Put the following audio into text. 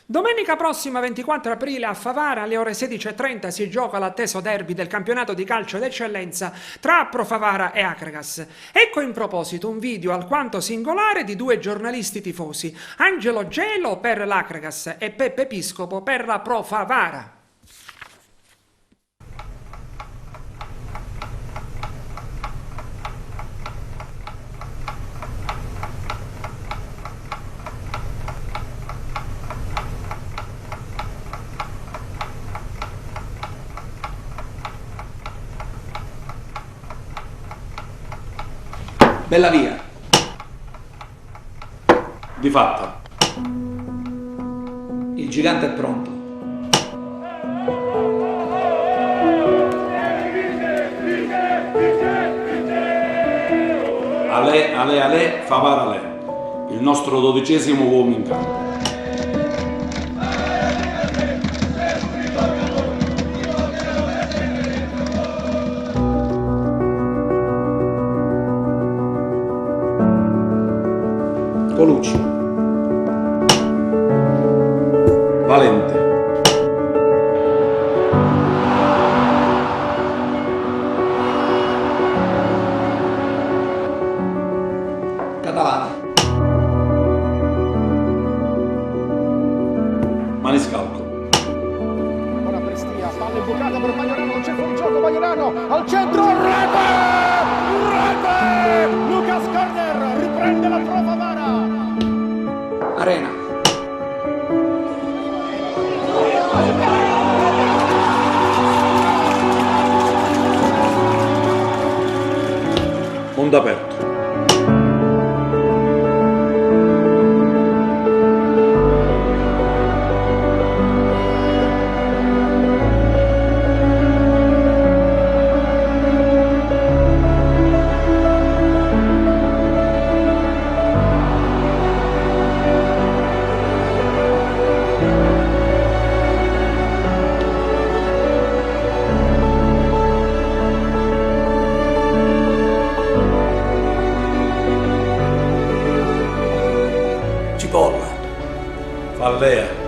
Domenica prossima 24 aprile a Favara alle ore 16:30 si gioca l'atteso derby del campionato di calcio d'eccellenza tra Pro Favara e Akragas. Ecco in proposito un video alquanto singolare di due giornalisti tifosi, Angelo Gelo per l'Akragas e Peppe Piscopo per la Pro Favara. Bella via. Di fatta. Il gigante è pronto. Ale, Favara Ale. Il nostro 12° uomo in campo. Colucci. Valente. Catalano. Maniscalco. Ora Prestia, palla imbucata per Bagnorano, non c'è fuorigioco, Bagnorano al centro, rete! Rete! Lucas Corner, riprende la Pro Favara. Arena. Mondo aperto. Cipolla. Fallea.